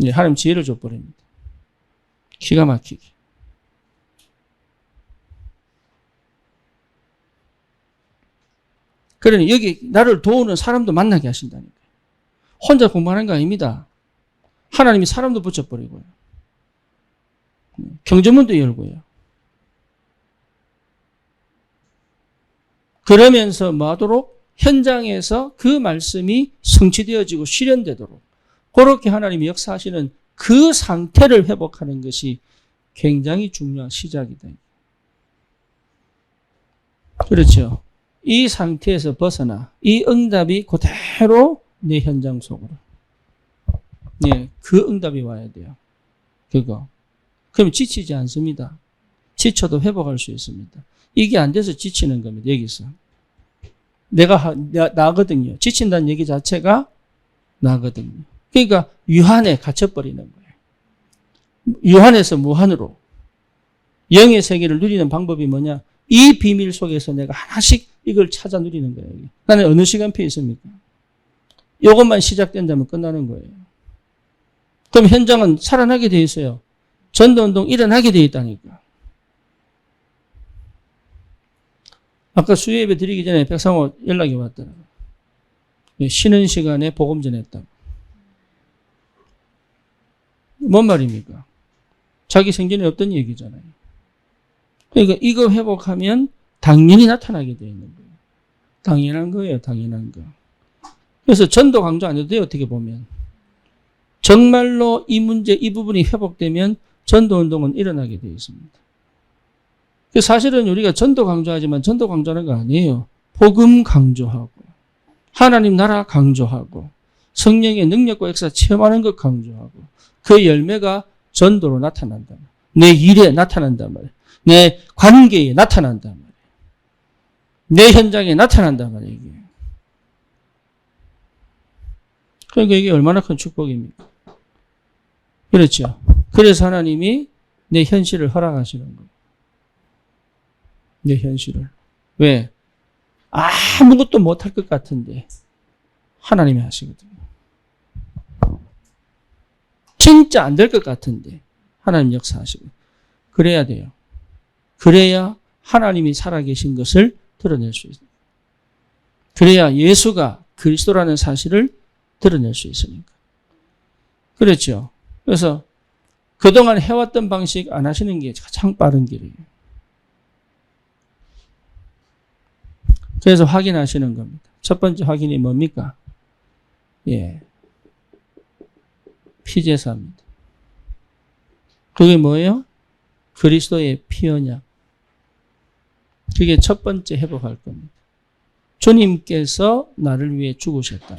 예, 하나님 지혜를 줘버립니다. 기가 막히게. 그러니 여기 나를 도우는 사람도 만나게 하신다니까요. 혼자 공부하는 거 아닙니다. 하나님이 사람도 붙여버리고요. 경제문도 열고요. 그러면서 뭐하도록 현장에서 그 말씀이 성취되어지고 실현되도록 그렇게 하나님이 역사하시는 그 상태를 회복하는 것이 굉장히 중요한 시작이다. 그렇죠. 이 상태에서 벗어나 이 응답이 그대로 내 현장 속으로. 네, 그 응답이 와야 돼요. 그거. 그럼 지치지 않습니다. 지쳐도 회복할 수 있습니다. 이게 안 돼서 지치는 겁니다. 여기서. 나거든요. 지친다는 얘기 자체가 나거든요. 그러니까 유한에 갇혀버리는 거예요. 유한에서 무한으로. 영의 세계를 누리는 방법이 뭐냐? 이 비밀 속에서 내가 하나씩 이걸 찾아 누리는 거예요. 나는 어느 시간표에 있습니까? 이것만 시작된다면 끝나는 거예요. 그럼 현장은 살아나게 돼 있어요. 전도운동 일어나게 돼 있다니까. 아까 수요예배 드리기 전에 백상호 연락이 왔더라고요. 쉬는 시간에 복음 전했다고. 뭔 말입니까? 자기 생전에 없던 얘기잖아요. 그러니까 이거 회복하면 당연히 나타나게 되어 있는 거예요. 당연한 거예요. 당연한 거. 그래서 전도 강조 안 해도 돼요. 어떻게 보면. 정말로 이 문제, 이 부분이 회복되면 전도운동은 일어나게 되어 있습니다. 사실은 우리가 전도 강조하지만 전도 강조하는 거 아니에요. 복음 강조하고 하나님 나라 강조하고 성령의 능력과 역사 체험하는 것 강조하고 그 열매가 전도로 나타난다. 내 일에 나타난단 말이에요. 내 관계에 나타난단 말이에요. 내 현장에 나타난단 말이에요. 이게. 그러니까 이게 얼마나 큰 축복입니까? 그렇죠. 그래서 하나님이 내 현실을 허락하시는 거예요. 내 현실을. 왜? 아무것도 못할 것 같은데 하나님이 하시거든요. 진짜 안 될 것 같은데 하나님 역사하시고 그래야 돼요. 그래야 하나님이 살아계신 것을 드러낼 수 있어요. 그래야 예수가 그리스도라는 사실을 드러낼 수 있으니까. 그렇죠. 그래서 그동안 해왔던 방식 안 하시는 게 가장 빠른 길이에요. 그래서 확인하시는 겁니다. 첫 번째 확인이 뭡니까? 예. 피제사입니다. 그게 뭐예요? 그리스도의 피 언약. 그게 첫 번째 회복할 겁니다. 주님께서 나를 위해 죽으셨다.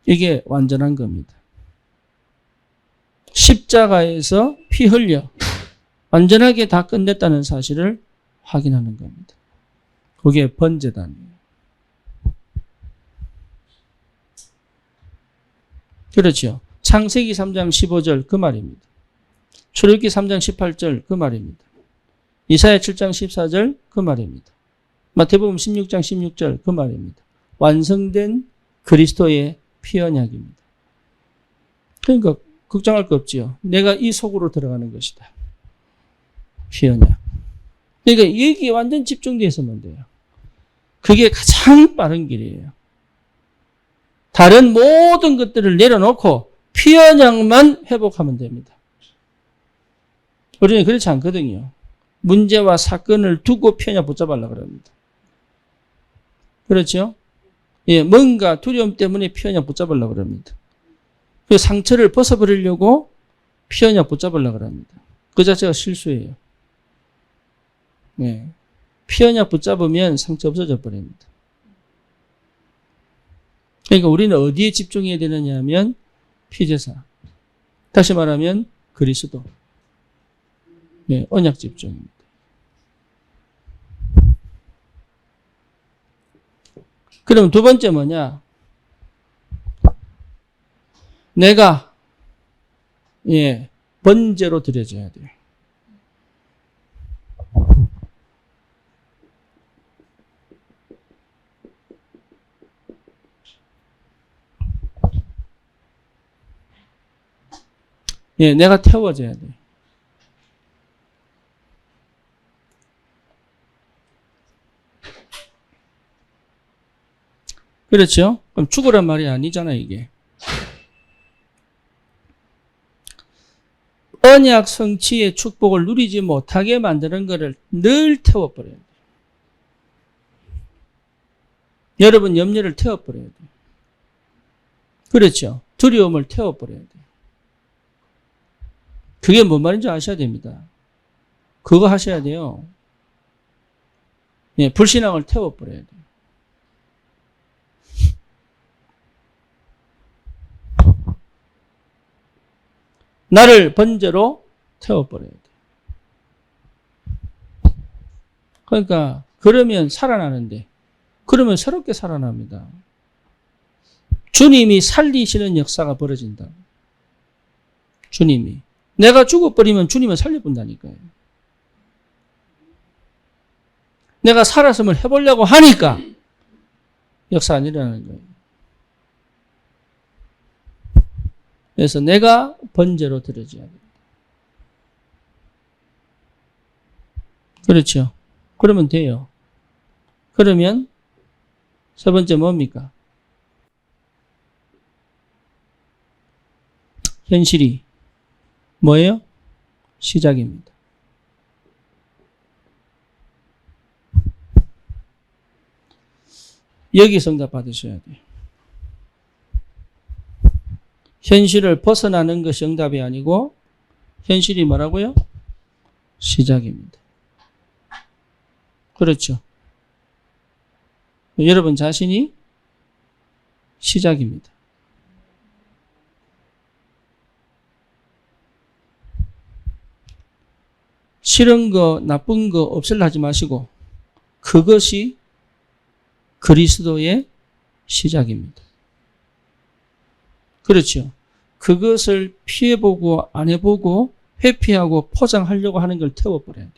이게 완전한 겁니다. 십자가에서 피 흘려 완전하게 다 끝냈다는 사실을 확인하는 겁니다. 그게 번제단이에요. 그렇죠. 창세기 3장 15절 그 말입니다. 출애굽기 3장 18절 그 말입니다. 이사야 7장 14절 그 말입니다. 마태복음 16장 16절 그 말입니다. 완성된 그리스도의 피 언약입니다. 그러니까 걱정할 거 없지요. 내가 이 속으로 들어가는 것이다. 피 언약. 그러니까 여기에 완전 집중되어 있으면 돼요. 그게 가장 빠른 길이에요. 다른 모든 것들을 내려놓고 피 언약만 회복하면 됩니다. 우리는 그렇지 않거든요. 문제와 사건을 두고 피 언약 붙잡으려고 합니다. 그렇죠? 예, 뭔가 두려움 때문에 피 언약 붙잡으려고 합니다. 그 상처를 벗어버리려고 피 언약 붙잡으려고 합니다. 그 자체가 실수예요. 예. 피 언약 붙잡으면 상처 없어져 버립니다. 그러니까 우리는 어디에 집중해야 되느냐 하면 피제사. 다시 말하면 그리스도. 네, 언약 집중입니다. 그럼 두 번째 뭐냐? 내가 번제로 드려져야 돼요. 예, 내가 태워져야 돼. 그렇죠? 그럼 죽으란 말이 아니잖아, 이게. 언약 성취의 축복을 누리지 못하게 만드는 것을 늘 태워버려야 돼. 여러분 염려를 태워버려야 돼. 그렇죠? 두려움을 태워버려야 돼. 그게 뭔 말인지 아셔야 됩니다. 그거 하셔야 돼요. 예, 불신앙을 태워버려야 돼요. 나를 번제로 태워버려야 돼. 그러니까 그러면 살아나는데, 그러면 새롭게 살아납니다. 주님이 살리시는 역사가 벌어진다. 주님이. 내가 죽어버리면 주님은 살려본다니까요. 내가 살았음을 해보려고 하니까 역사 안 일어나는 거예요. 그래서 내가 번제로 드려져야 돼요. 그렇죠. 그러면 돼요. 그러면 세 번째 뭡니까? 현실이 뭐예요? 시작입니다. 여기서 응답 받으셔야 돼요. 현실을 벗어나는 것이 응답이 아니고 현실이 뭐라고요? 시작입니다. 그렇죠. 여러분 자신이 시작입니다. 싫은 거, 나쁜 거 없애려 하지 마시고 그것이 그리스도의 시작입니다. 그렇죠. 그것을 피해보고 안 해보고 회피하고 포장하려고 하는 걸 태워버려야 돼요.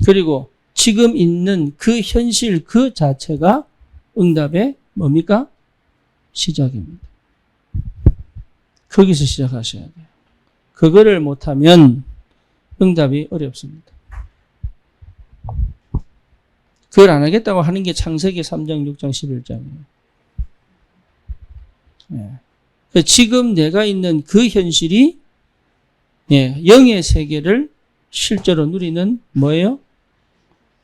그리고 지금 있는 그 현실 그 자체가 응답의 뭡니까? 시작입니다. 거기서 시작하셔야 돼요. 그거를 못하면 응답이 어렵습니다. 그걸 안 하겠다고 하는 게 창세기 3장, 6장, 11장이에요. 네. 지금 내가 있는 그 현실이 영의 세계를 실제로 누리는 뭐예요?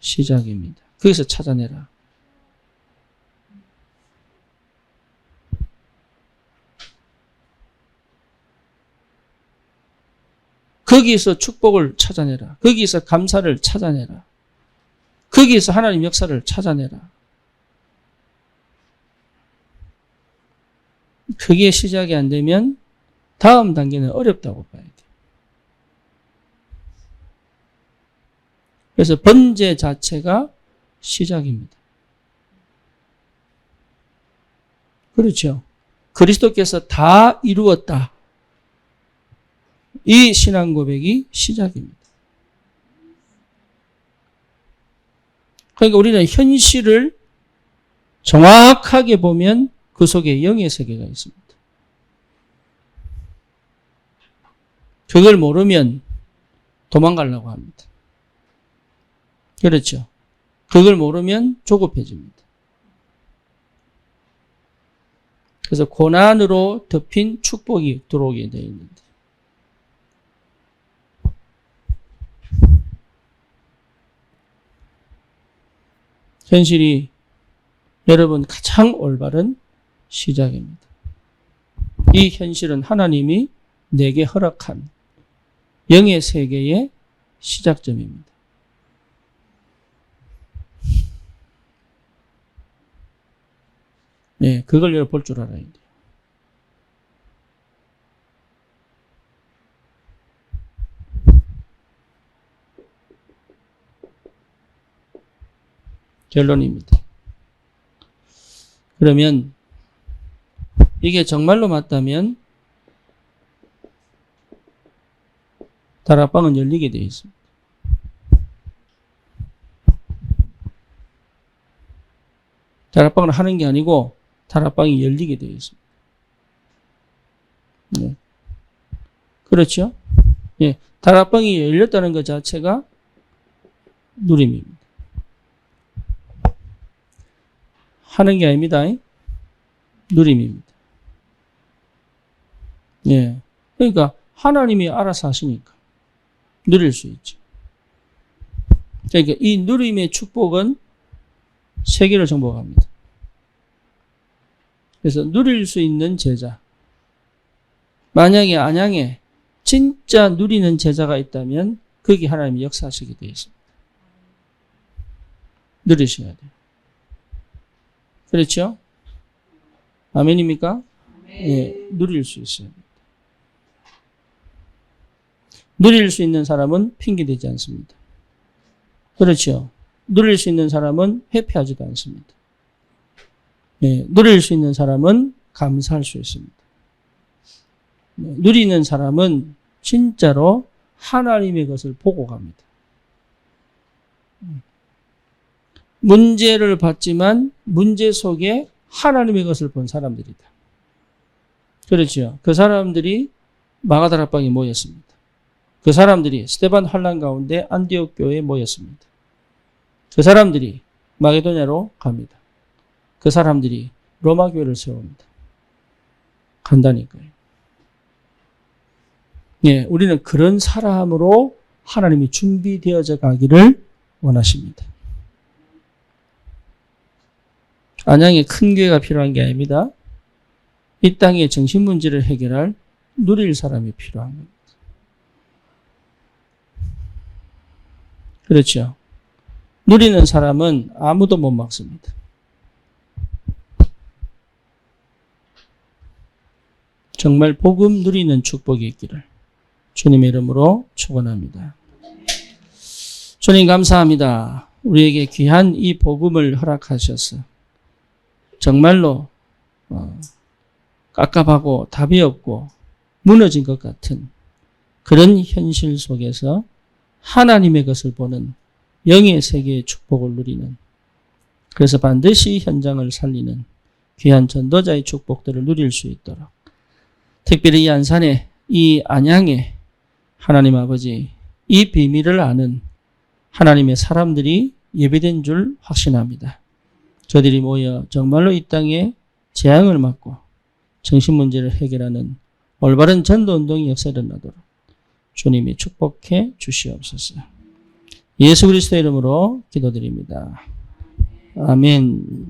시작입니다. 거기서 찾아내라. 거기서 축복을 찾아내라. 거기서 감사를 찾아내라. 거기서 하나님 역사를 찾아내라. 그게 시작이 안 되면 다음 단계는 어렵다고 봐야 돼요. 그래서 번제 자체가 시작입니다. 그렇죠. 그리스도께서 다 이루었다. 이 신앙 고백이 시작입니다. 그러니까 우리는 현실을 정확하게 보면 그 속에 영의 세계가 있습니다. 그걸 모르면 도망가려고 합니다. 그렇죠. 그걸 모르면 조급해집니다. 그래서 고난으로 덮인 축복이 들어오게 되어 있는데 현실이 여러분 가장 올바른 시작입니다. 이 현실은 하나님이 내게 허락한 영의 세계의 시작점입니다. 네, 그걸 여러분 볼 줄 알아야 돼요. 결론입니다. 그러면 이게 정말로 맞다면 다락방은 열리게 되어 있습니다. 다락방을 하는 게 아니고 다락방이 열리게 되어 있습니다. 네. 그렇죠? 예. 다락방이 열렸다는 것 자체가 누림입니다. 하는 게 아닙니다. 누림입니다. 예. 그러니까 하나님이 알아서 하시니까 누릴 수 있죠. 그러니까 이 누림의 축복은 세계를 정복합니다. 그래서 누릴 수 있는 제자. 만약에 안양에 진짜 누리는 제자가 있다면 거기 하나님이 역사하시게 되어 있습니다. 누리셔야 돼요. 그렇죠? 아멘입니까? 예, 누릴 수 있어요. 누릴 수 있는 사람은 핑계대지 않습니다. 그렇죠? 누릴 수 있는 사람은 회피하지도 않습니다. 예, 누릴 수 있는 사람은 감사할 수 있습니다. 예, 누리는 사람은 진짜로 하나님의 것을 보고 갑니다. 문제를 받지만 문제 속에 하나님의 것을 본 사람들이다. 그렇죠. 그 사람들이 마가다락방에 모였습니다. 그 사람들이 스데반 환란 가운데 안디옥 교회에 모였습니다. 그 사람들이 마게도냐로 갑니다. 그 사람들이 로마 교회를 세웁니다. 간다니까요. 예, 우리는 그런 사람으로 하나님이 준비되어져 가기를 원하십니다. 안양에 큰 교회가 필요한 게 아닙니다. 이 땅의 정신 문제를 해결할 누릴 사람이 필요한 겁니다. 그렇죠. 누리는 사람은 아무도 못 막습니다. 정말 복음 누리는 축복이 있기를 주님의 이름으로 축원합니다. 주님 감사합니다. 우리에게 귀한 이 복음을 허락하셔서 정말로 깝깝하고 답이 없고 무너진 것 같은 그런 현실 속에서 하나님의 것을 보는 영의 세계의 축복을 누리는, 그래서 반드시 현장을 살리는 귀한 전도자의 축복들을 누릴 수 있도록, 특별히 이 안산에, 이 안양에 하나님 아버지 이 비밀을 아는 하나님의 사람들이 예배된 줄 확신합니다. 저들이 모여 정말로 이 땅에 재앙을 막고 정신문제를 해결하는 올바른 전도운동이 역사에 일어나도록 주님이 축복해 주시옵소서. 예수 그리스도의 이름으로 기도드립니다. 아멘.